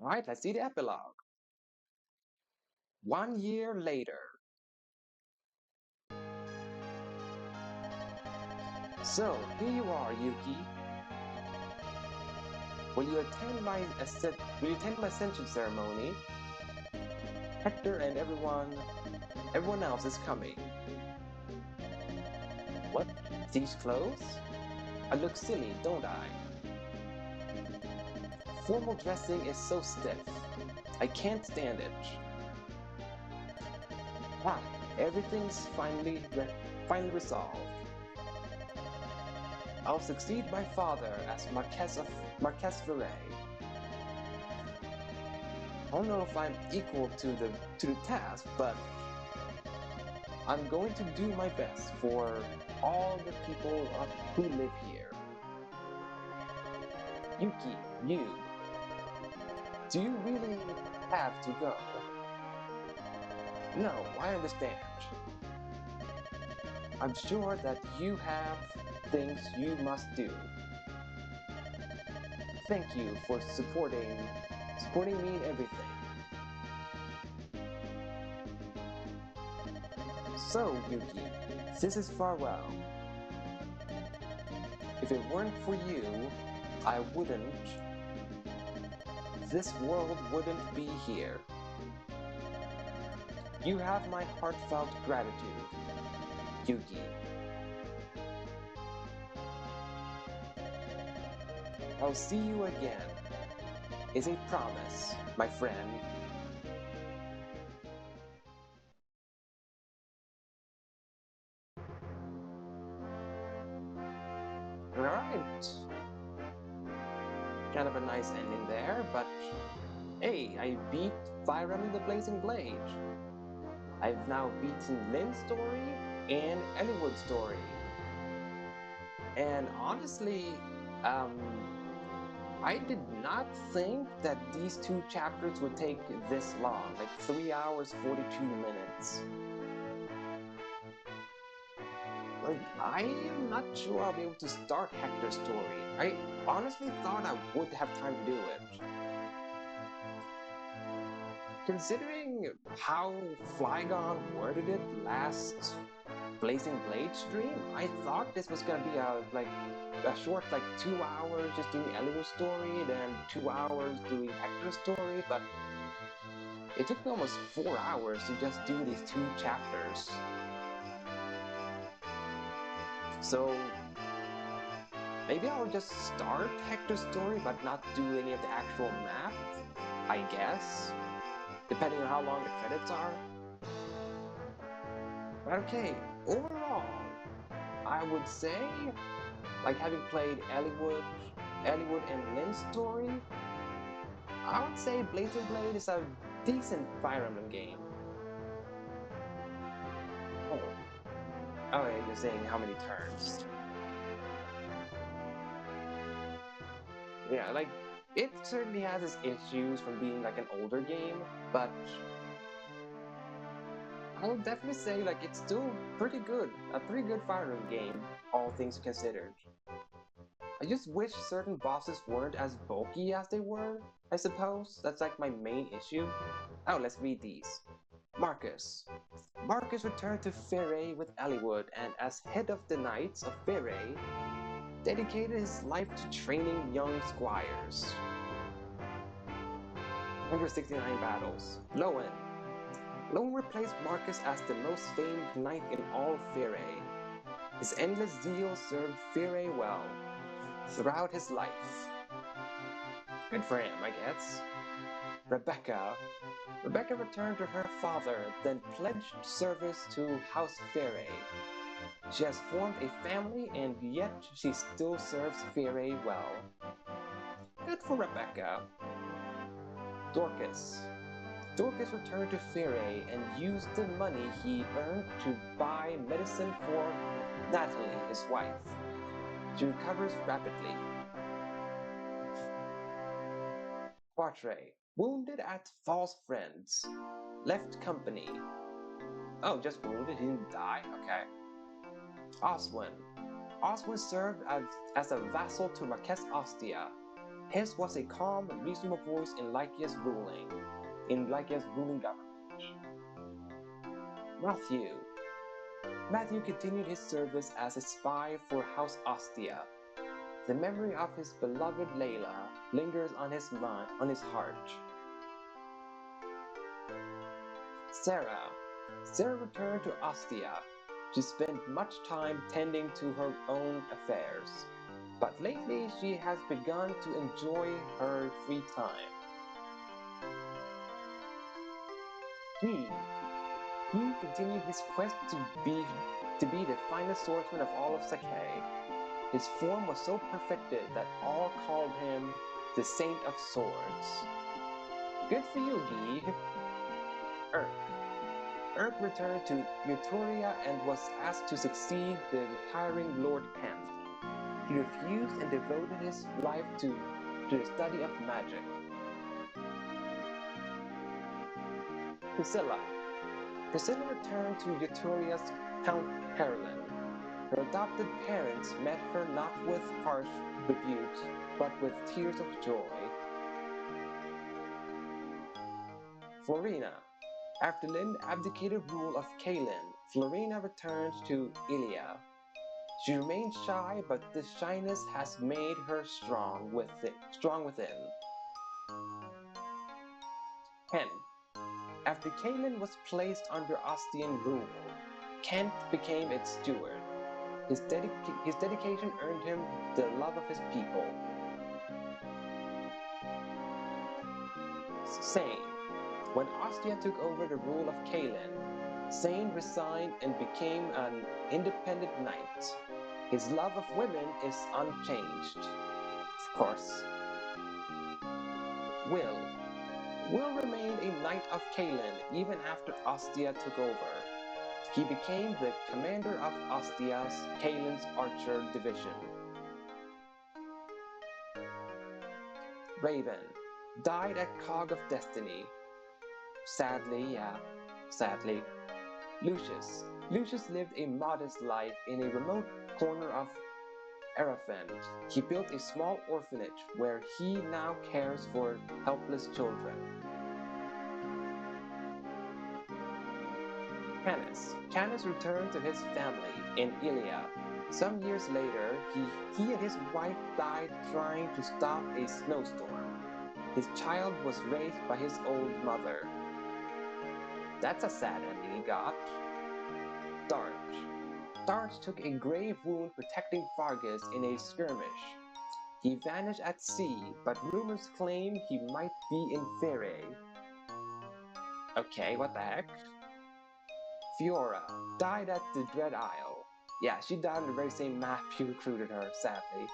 Alright, let's see the epilogue. 1 year later. So, here you are, Yuki. Will you attend my ascension ceremony? Hector and everyone else is coming. What? These clothes? I look silly, don't I? Formal dressing is so stiff. I can't stand it. Ah, everything's finally resolved. I'll succeed my father as Marquess Viray. I don't know if I'm equal to the task, but I'm going to do my best for all the people who live here. Yuki, do you really have to go? No, I understand. I'm sure that you have things you must do. Thank you for supporting me in everything. So, Yuki, this is farewell. If it weren't for you, this world wouldn't be here. You have my heartfelt gratitude, Yuki. I'll see you again, is a promise, my friend. Alright. Kind of a nice ending there, but hey, I beat Fire Emblem the Blazing Blade. I've now beaten Lynn's story and Eliwood's story. And honestly, I did not think that these two chapters would take this long, like 3 hours, 42 minutes. Like, I am not sure I'll be able to start Hector's story. I honestly thought I would have time to do it. Considering how Flygon worded it last Blazing Blade stream, I thought this was gonna be a short 2 hours just doing Eliwood's story, then 2 hours doing Hector's story, but it took me almost 4 hours to just do these 2 chapters. So maybe I'll just start Hector's story but not do any of the actual map, I guess, depending on how long the credits are. But okay, overall, I would say, having played Eliwood and Lynn's story, I would say Blazing Blade is a decent Fire Emblem game. Oh, yeah, you're saying how many turns. Yeah, it certainly has its issues from being an older game, but I would definitely say it's still pretty good. A pretty good Fire Emblem game, all things considered. I just wish certain bosses weren't as bulky as they were, I suppose. That's my main issue. Oh, let's read these. Marcus. Marcus returned to Faerie with Eliwood, and as head of the Knights of Faerie, dedicated his life to training young squires. 169 battles. Lowen. Lowen replaced Marcus as the most famed knight in all of Faerie. His endless zeal served Faerie well throughout his life. Good for him, I guess. Rebecca. Rebecca returned to her father, then pledged service to House Faerie. She has formed a family, and yet she still serves Faerie well. Good for Rebecca. Dorcas. Dorcas returned to Faerie and used the money he earned to buy medicine for Natalie, his wife. She recovers rapidly. Quatre. Wounded at False Friends. Left company. Oh, just wounded, he didn't die, okay. Oswin. Oswin served as a vassal to Marquess Ostia. His was a calm and reasonable voice in Lycia's ruling government. Matthew. Matthew continued his service as a spy for House Ostia. The memory of his beloved Layla lingers on his heart. Sarah. Sarah returned to Ostia. She spent much time tending to her own affairs, but lately she has begun to enjoy her free time. He continued his quest to be the finest swordsman of all of Sakai. His form was so perfected that all called him the Saint of Swords. Good for you, Guy. Urk returned to Uturia and was asked to succeed the retiring Lord Kent. He refused and devoted his life to the study of magic. Priscilla returned to Uturia's Count Carolyn. Her adopted parents met her not with harsh rebukes, but with tears of joy. Florina. After Lind abdicated rule of Kalin, Florina returned to Ilia. She remains shy, but this shyness has made her strong within. Ken. After Kalin was placed under Ostian rule, Kent became its steward. His dedication earned him the love of his people. Sane. When Ostia took over the rule of Kalin, Sane resigned and became an independent knight. His love of women is unchanged. Of course. Will remained a knight of Kalin even after Ostia took over. He became the commander of Ostia's Kalin's archer division. Raven died at Cog of Destiny. Sadly. Lucius lived a modest life in a remote corner of Araphant. He built a small orphanage where he now cares for helpless children. Canis returned to his family in Ilia. Some years later, he and his wife died trying to stop a snowstorm. His child was raised by his old mother. That's a sad ending he got. Darch took a grave wound protecting Fargus in a skirmish. He vanished at sea, but rumors claim he might be in Ferae. Okay, what the heck? Fiora died at the Dread Isle. Yeah, she died on the very same map you recruited her, sadly.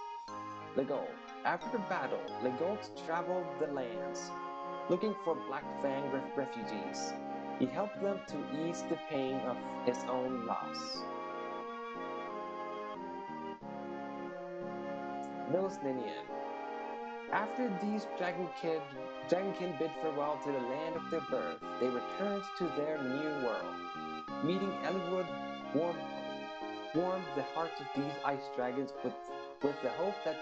Legault. After the battle, Legault traveled the lands, looking for Black Fang refugees. He helped them to ease the pain of his own loss. Mills Ninian. After these Dragonkin bid farewell to the land of their birth, they returned to their new world. Meeting Eliwood warmed the hearts of these ice dragons with the hope that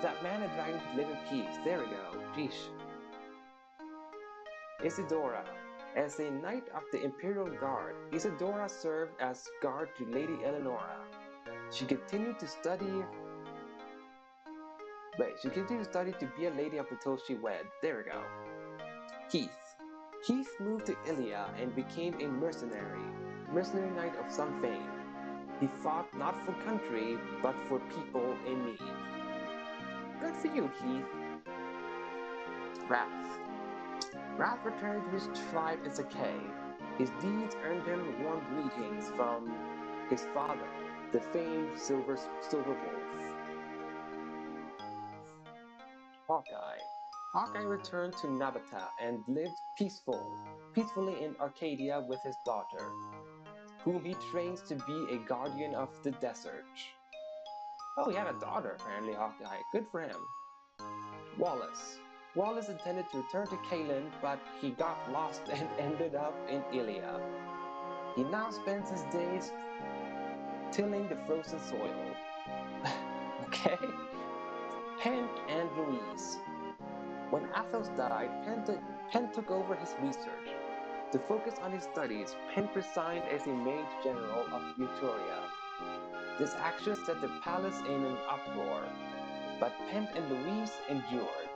that man and dragon could live in peace. There we go. Jeesh. Isidora. As a knight of the Imperial Guard, Isidora served as guard to Lady Eleonora. She continued to study to be a lady up until she wed. There we go. Heath moved to Ilia and became a mercenary knight of some fame. He fought not for country, but for people in need. Good for you, Heath. Wrath returned to his tribe in Sakai. His deeds earned him warm greetings from his father, the famed Silver Wolf. Hawkeye returned to Nabata and lived peacefully in Arcadia with his daughter, whom he trains to be a guardian of the desert. Oh, he had a daughter, apparently, Hawkeye. Good for him. Wallace intended to return to Kalin, but he got lost and ended up in Ilia. He now spends his days tilling the frozen soil. Okay? Penn and Louise. When Athos died, Penn took over his research. To focus on his studies, Penn resigned as a mage general of Etruria. This action set the palace in an uproar, but Penn and Louise endured.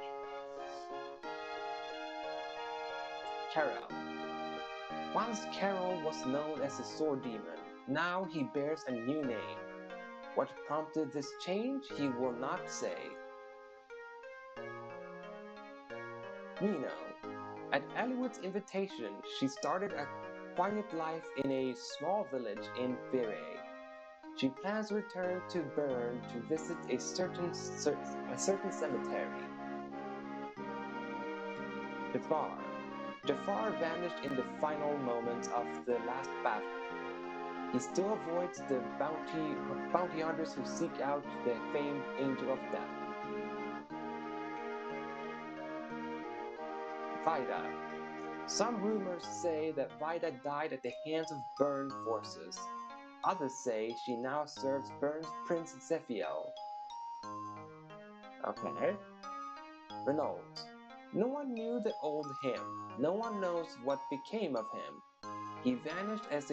Carol. Once Carol was known as a sword demon, now he bears a new name. What prompted this change, he will not say. Nino. At Eliwood's invitation, she started a quiet life in a small village in Virey. She plans to return to Bern to visit a certain cemetery. Jafar. Jafar vanished in the final moments of the last battle. He still avoids the bounty hunters who seek out the famed Angel of Death. Vida. Some rumors say that Vida died at the hands of Bern forces. Others say she now serves Bern's Prince Zephiel. Okay. Renault. No one knew the old him. No one knows what became of him. He vanished as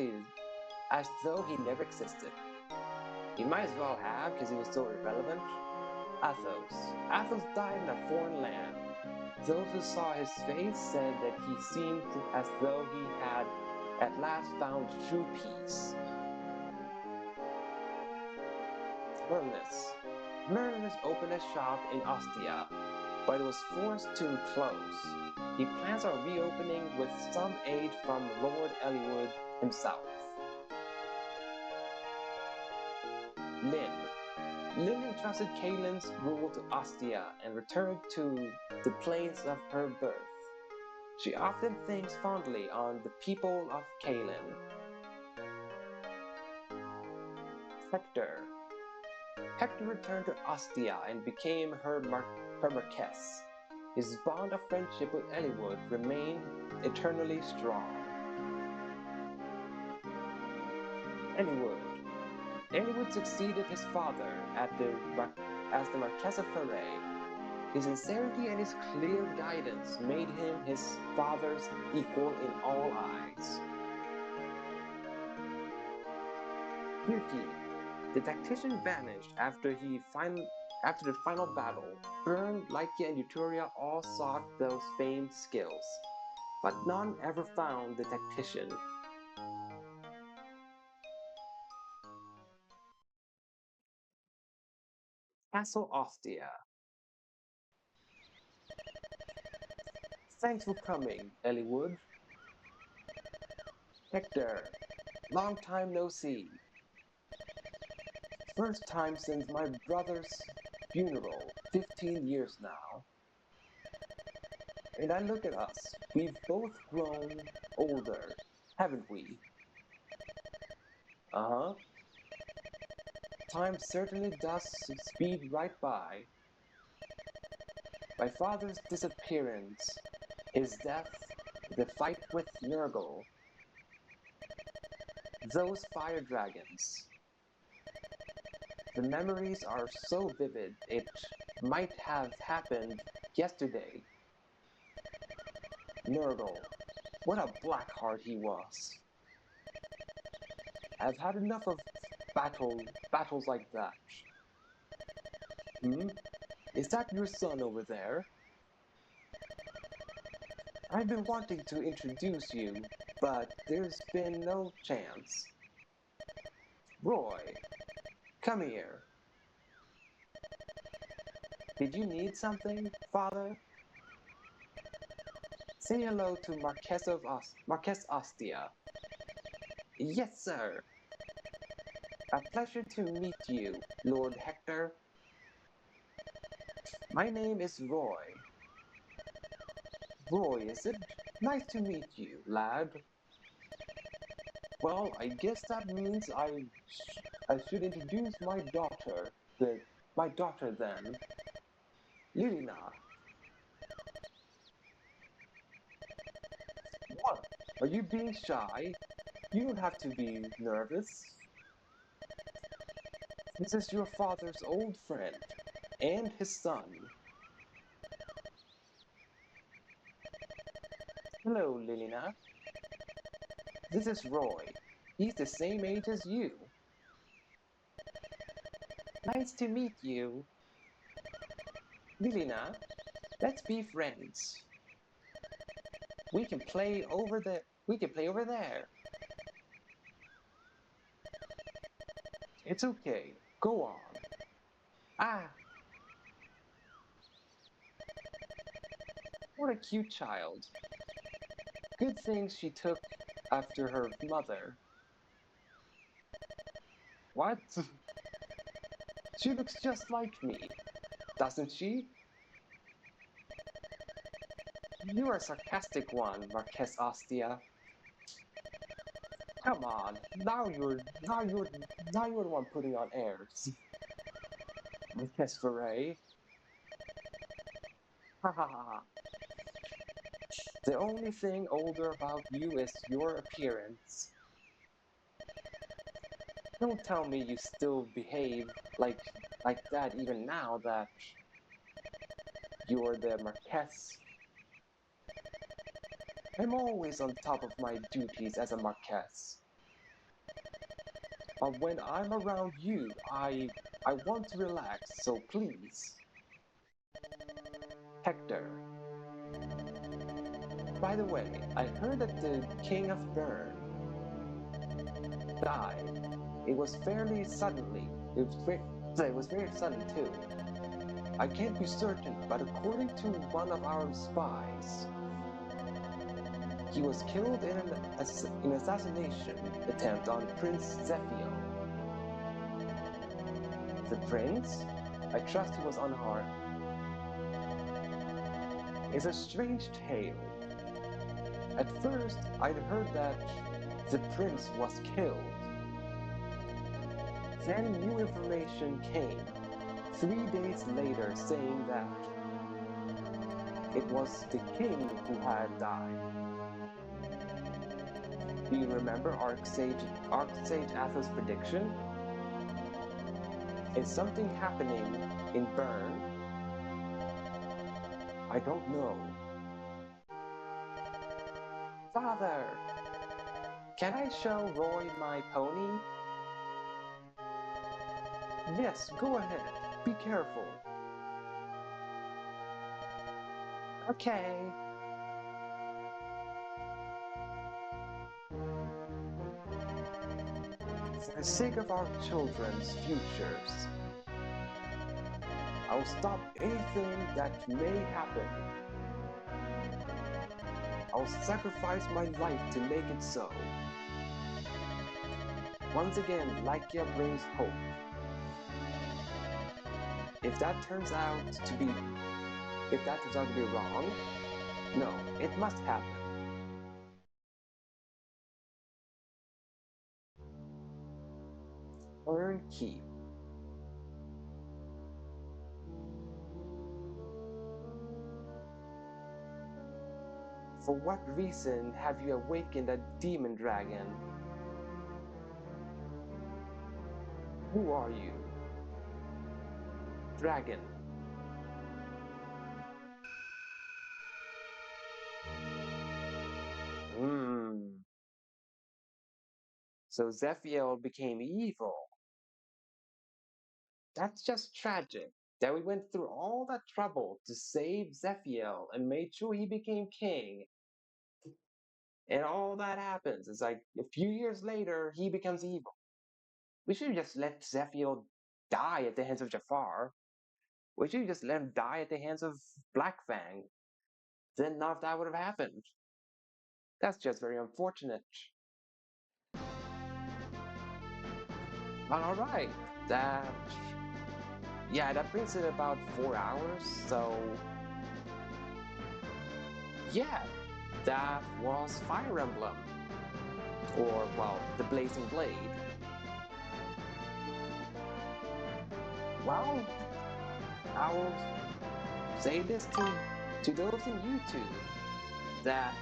though he never existed. He might as well have, because he was so irrelevant. Athos. Athos died in a foreign land. Those who saw his face said that he seemed as though he had at last found true peace. Merlinus. Merlinus opened a shop in Ostia, but it was forced to close. He plans on reopening with some aid from Lord Eliwood himself. Lynn. Lynn entrusted Cailin's rule to Ostia and returned to the plains of her birth. She often thinks fondly on the people of Cailin. Hector. Hector returned to Ostia and became her marquess. His bond of friendship with Eliwood remained eternally strong. Eliwood. Eliwood succeeded his father as the Marquess of Ferrey. His sincerity and his clear guidance made him his father's equal in all eyes. Yuki. The tactician vanished after the final battle. Bern, Lycia, and Etruria all sought those famed skills, but none ever found the tactician. Castle Ostia. Thanks for coming, Eliwood. Hector. Long time no see. First time since my brother's funeral, 15 years now. And I look at us, we've both grown older, haven't we? Uh-huh. Time certainly does speed right by. My father's disappearance, his death, the fight with Nurgle, those fire dragons. The memories are so vivid, it might have happened yesterday. Nurgle, what a blackheart he was. I've had enough of battles like that. Is that your son over there? I've been wanting to introduce you, but there's been no chance. Roy, come here. Did you need something, father? Say hello to Marquess Ostia. Yes, sir. A pleasure to meet you, Lord Hector. My name is Roy. Roy, is it? Nice to meet you, lad. Well, I guess that means I should introduce my daughter. My daughter then. Lilina. What? Are you being shy? You don't have to be nervous. This is your father's old friend, and his son. Hello, Lilina. This is Roy. He's the same age as you. Nice to meet you. Lilina, let's be friends. We can play over there. It's okay. Go on. Ah, what a cute child. Good things she took after her mother. What? She looks just like me, doesn't she? You are a sarcastic one, Marquess Ostia. Come on, now you're the one putting on airs. Marquess Foray. Ha ha ha ha. The only thing older about you is your appearance. Don't tell me you still behave like that even now that you're the Marquess. I'm always on top of my duties as a Marquess. But when I'm around you, I want to relax, so please. Hector. By the way, I heard that the King of Bern died. It was fairly suddenly. It was very sudden too. I can't be certain, but according to one of our spies, he was killed in an assassination attempt on Prince Zephiel. The prince? I trust he was unharmed. It's a strange tale. At first, I'd heard that the prince was killed. Then new information came 3 days later saying that it was the king who had died. Do you remember Archsage Atho's prediction? Is something happening in Bern? I don't know. Father! Can I show Roy my pony? Yes, go ahead. Be careful. Okay. For the sake of our children's futures, I will stop anything that may happen. I will sacrifice my life to make it so. Once again, Lycia brings hope. If that turns out to be wrong, no, it must happen. Earn keep. For what reason have you awakened a demon dragon? Who are you? Dragon. So Zephiel became evil. That's just tragic that we went through all that trouble to save Zephiel and made sure he became king. And all that happens. It's like a few years later, he becomes evil. We should have just let Zephiel die at the hands of Jafar. We should have just let him die at the hands of Blackfang. Then none of that would have happened. That's just very unfortunate. But alright, that brings it about 4 hours, so yeah, that was Fire Emblem. Or, well, the Blazing Blade. Well, I'll say this to those in YouTube, that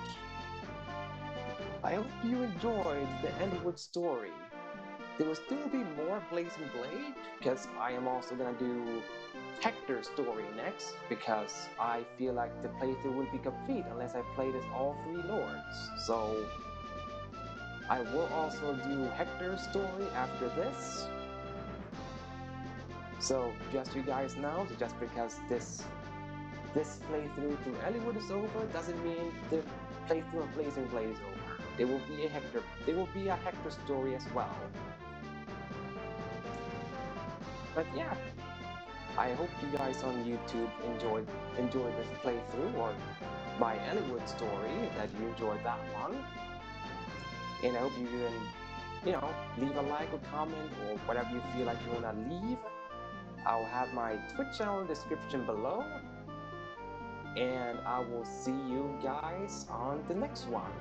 I hope you enjoyed the Endwood story. there will still be more Blazing Blade, because I am also gonna do Hector's story next, because I feel like the playthrough will be complete unless I play as all 3 lords. So I will also do Hector's story after this. So just you guys know, just because this playthrough through Ellwood is over doesn't mean the playthrough of Blazing Blade is over. There will be a Hector story as well. But yeah, I hope you guys on YouTube enjoyed this playthrough, or my Ellwood story, that you enjoyed that one. And I hope you can, leave a like or comment or whatever you feel like you wanna leave. I'll have my Twitch channel in the description below. And I will see you guys on the next one.